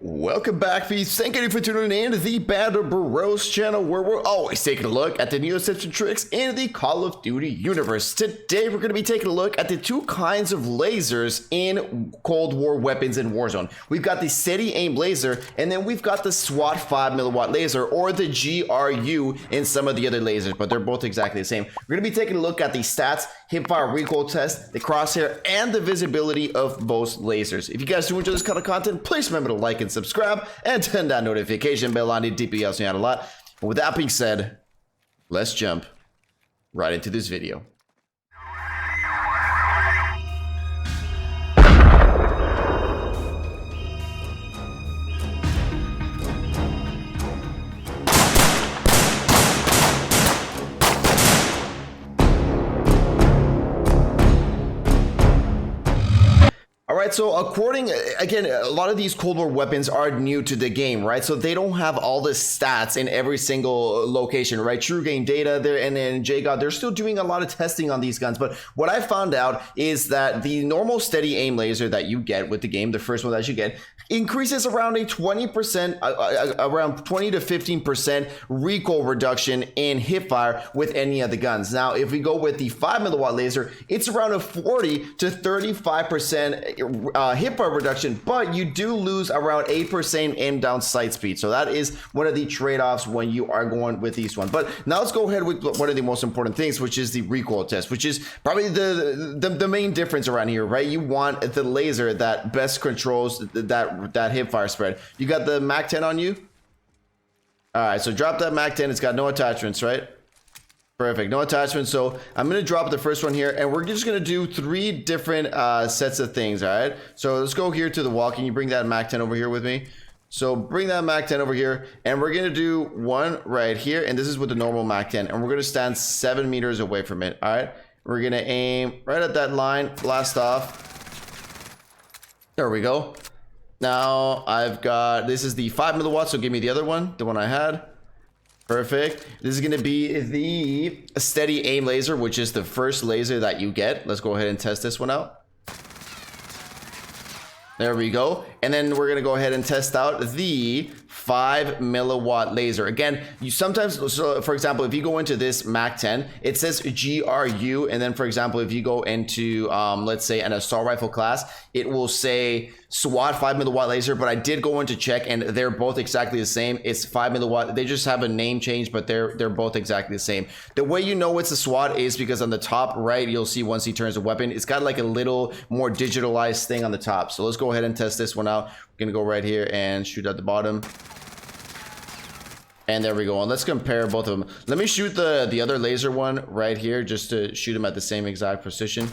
Welcome back, peeps. Thank you for tuning in to the Battle Royale channel, where we're always taking a look at the newest tips and tricks in the Call of Duty universe. Today, we're going to be taking a look at the two kinds of lasers in Cold War weapons in Warzone. We've got the steady aim laser, and then we've got the SWAT 5mW laser, or the GRU in some of the other lasers, but they're both exactly the same. We're going to be taking a look at the stats, hipfire recoil test, the crosshair, and the visibility of both lasers. If you guys do enjoy this kind of content, please remember to like and subscribe and turn that notification bell on. It deeply helps me out a lot. But with that being said, let's jump right into this video. Alright, so again, a lot of these Cold War weapons are new to the game, right? So they don't have all the stats in every single location, right? True game data there, and then JGOD, they're still doing a lot of testing on these guns. But what I found out is that the normal steady aim laser that you get with the game, the first one that you get, increases around a 20%, around 20 to 15% recoil reduction in hipfire with any of the guns. Now, if we go with the 5mW laser, it's around a 40 to 35% hipfire reduction, but you do lose around 8% aim down sight speed. So that is one of the trade-offs when you are going with these ones. But now let's go ahead with one of the most important things, which is the recoil test, which is probably the main difference around here, right? You want the laser that best controls that hipfire spread. You got the Mac 10 on you? Alright, so drop that Mac 10. It's got no attachments, right? Perfect, no attachments. So I'm gonna drop the first one here, and we're just gonna do 3 different sets of things. All right, so let's go here to the wall. Can you bring that Mac 10 over here with me? So bring that Mac 10 over here, and we're gonna do one right here, and this is with the normal Mac 10, and we're gonna stand 7 meters away from it. All right, we're gonna aim right at that line, blast off. There we go. Now I've got, this is the 5mW, so give me the other one, the one I had. Perfect. This is going to be the steady aim laser, which is the first laser that you get. Let's go ahead and test this one out. There we go. And then we're going to go ahead and test out the 5mW laser. Again, you sometimes, so for example, if you go into this Mac 10, it says GRU, and then for example, if you go into let's say an assault rifle class, it will say SWAT 5mW laser. But I did go in to check, and they're both exactly the same. It's 5mW. They just have a name change, but they're both exactly the same. The way you know it's a SWAT is because on the top right, you'll see once he turns the weapon, it's got like a little more digitalized thing on the top. So let's go ahead and test this one out. We're gonna go right here and shoot at the bottom. And there we go. And let's compare both of them. Let me shoot the other laser one right here, just to shoot them at the same exact precision.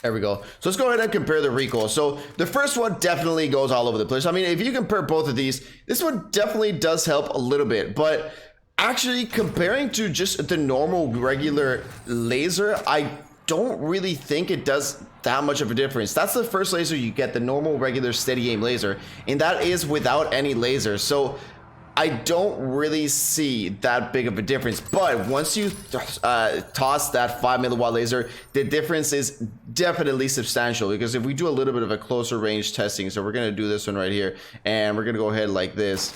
There we go. So let's go ahead and compare the recoil. So the first one definitely goes all over the place. I mean, if you compare both of these, this one definitely does help a little bit, but actually comparing to just the normal regular laser, I don't really think it does that much of a difference. That's the first laser you get, the normal regular steady aim laser, and that is without any laser. So I don't really see that big of a difference. But once you toss that 5mW laser, the difference is definitely substantial, because if we do a little bit of a closer range testing, so we're gonna do this one right here, and we're gonna go ahead like this,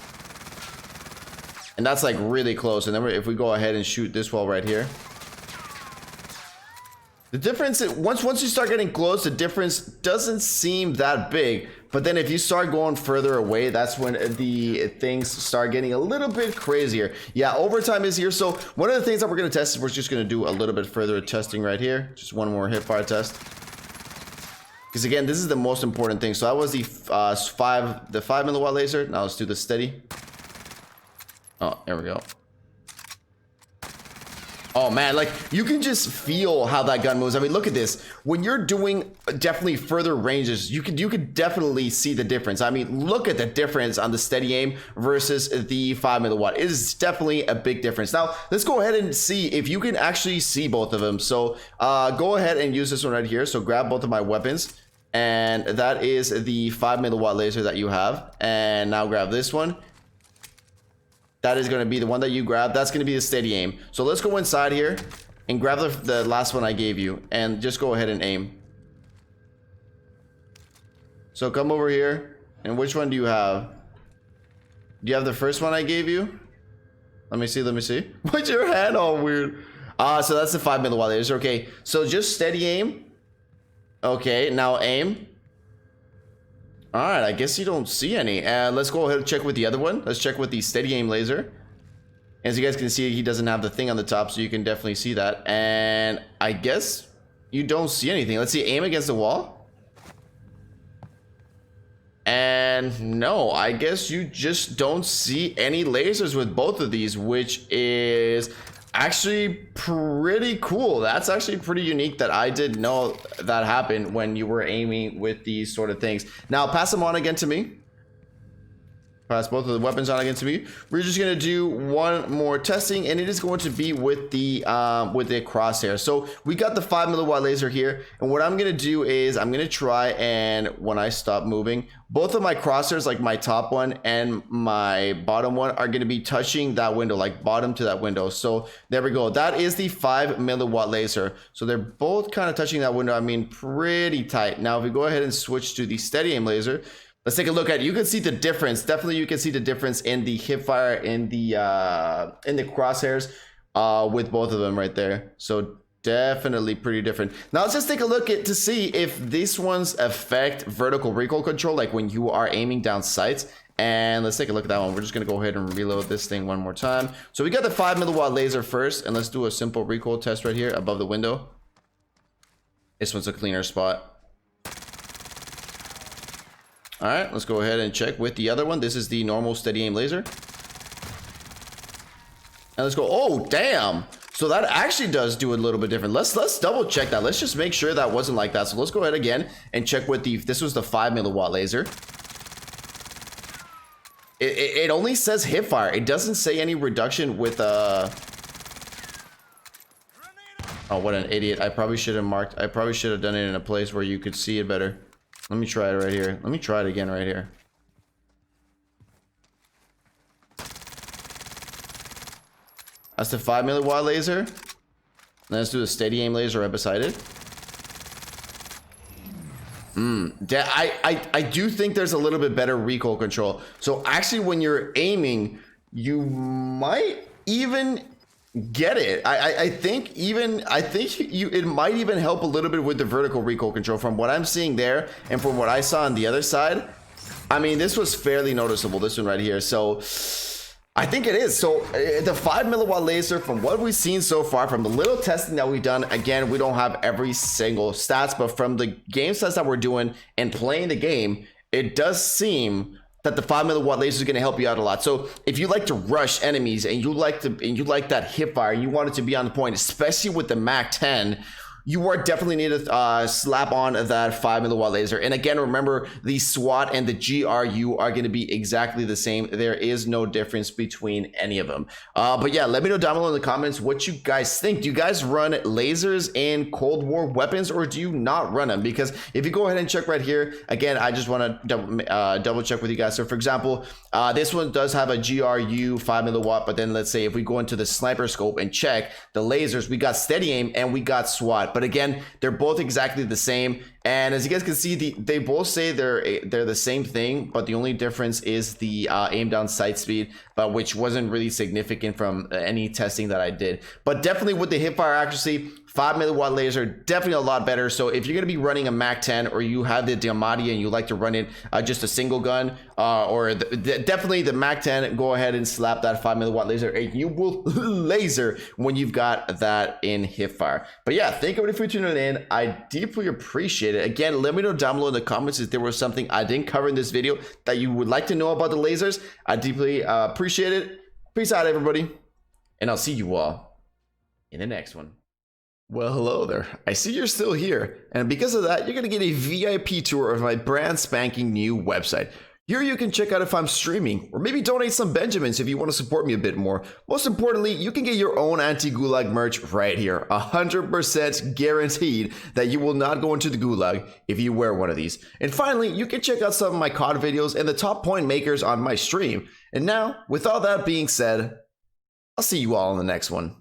and that's like really close. And then if we go ahead and shoot this wall right here, the difference is, once you start getting close, the difference doesn't seem that big. But then if you start going further away, that's when the things start getting a little bit crazier. Yeah, overtime is here. So one of the things that we're going to test is we're just going to do a little bit further testing right here. Just one more hipfire test. Because again, this is the most important thing. So that was the 5mW laser. Now let's do the steady. Oh, there we go. Oh man, like you can just feel how that gun moves. I mean, look at this. When you're doing definitely further ranges, you could definitely see the difference. I mean, look at the difference on the steady aim versus the 5mW. It is definitely a big difference. Now, let's go ahead and see if you can actually see both of them. So go ahead and use this one right here. So grab both of my weapons, and that is the 5mW laser that you have. And now grab this one. That is going to be the one that you grab. That's going to be the steady aim. So let's go inside here and grab the last one I gave you, and just go ahead and aim. So come over here, And which one do you have? Do you have the first one I gave you? Let me see, let me see. What's your hand all weird? So that's the 5mm laser. Okay, so just steady aim. Okay, now aim. All right, I guess you don't see any. Let's go ahead and check with the other one. Let's check with the steady aim laser. As you guys can see, he doesn't have the thing on the top, so you can definitely see that. And I guess you don't see anything. Let's see, aim against the wall. And no, I guess you just don't see any lasers with both of these, which is actually pretty cool. That's actually pretty unique that I didn't know that happened when you were aiming with these sort of things. Now pass them on again to me. Pass both of the weapons on again to me. We're just gonna do one more testing, and it is going to be with the crosshair. So we got the 5mm laser here, and what I'm gonna do is I'm gonna try, and when I stop moving, both of my crosshairs, like my top one and my bottom one, are gonna be touching that window, like bottom to that window. So there we go. That is the 5mm laser. So they're both kind of touching that window. I mean, pretty tight. Now if we go ahead and switch to the steady aim laser, let's take a look at it. You can see the difference. Definitely you can see the difference in the hipfire in the crosshairs with both of them right there. So definitely pretty different. Now let's just take a look at to see if these ones affect vertical recoil control, like when you are aiming down sights. And let's take a look at that one. We're just gonna go ahead and reload this thing one more time. So we got the 5mm laser first, and let's do a simple recoil test right here above the window. This one's a cleaner spot. All right, let's go ahead and check with the other one. This is the normal steady aim laser. And let's go. Oh, damn. So that actually does do a little bit different. Let's double check that. Let's just make sure that wasn't like that. So let's go ahead again and check with this was the 5mm laser. It only says hipfire. It doesn't say any reduction with oh, what an idiot. I probably should have done it in a place where you could see it better. Let me try it right here. Let me try it again right here. That's the 5mm laser. And let's do the steady aim laser right beside it. I do think there's a little bit better recoil control. So actually when you're aiming, you might even get it. I think it might even help a little bit with the vertical recoil control from what I'm seeing there and from what I saw on the other side. I mean, this was fairly noticeable, this one right here. So I think it is. So the 5mm laser, from what we've seen so far, from the little testing that we've done, again, we don't have every single stats, but from the game stats that we're doing and playing the game, it does seem that the 5mm laser is going to help you out a lot. So if you like to rush enemies and you like that hipfire and you want it to be on the point, especially with the MAC-10, you are definitely need to slap on that 5mm laser. And again, remember, the SWAT and the GRU are going to be exactly the same. There is no difference between any of them. But yeah, let me know down below in the comments what you guys think. Do you guys run lasers in Cold War weapons, or do you not run them? Because if you go ahead and check right here, again, I just want to double check with you guys. So for example, this one does have a GRU 5mm, but then let's say if we go into the sniper scope and check the lasers, we got steady aim and we got SWAT. But again, they're both exactly the same. And as you guys can see, they both say they're the same thing, but the only difference is the aim down sight speed, but which wasn't really significant from any testing that I did. But definitely with the hipfire accuracy, 5mm laser, definitely a lot better. So if you're going to be running a MAC-10 or you have the Diamati and you like to run it just a single gun, or definitely the MAC-10, go ahead and slap that 5mm laser and you will laser when you've got that in hipfire. But yeah, thank you for tuning in. I deeply appreciate it. Again, let me know down below in the comments if there was something I didn't cover in this video that you would like to know about the lasers. I deeply appreciate it. Peace out, everybody, and I'll see you all in the next one. Well, hello there. I see you're still here, and because of that, you're going to get a VIP tour of my brand spanking new website. Here you can check out if I'm streaming, or maybe donate some Benjamins if you want to support me a bit more. Most importantly, you can get your own anti-gulag merch right here. 100% guaranteed that you will not go into the gulag if you wear one of these. And finally, you can check out some of my COD videos and the top point makers on my stream. And now, with all that being said, I'll see you all in the next one.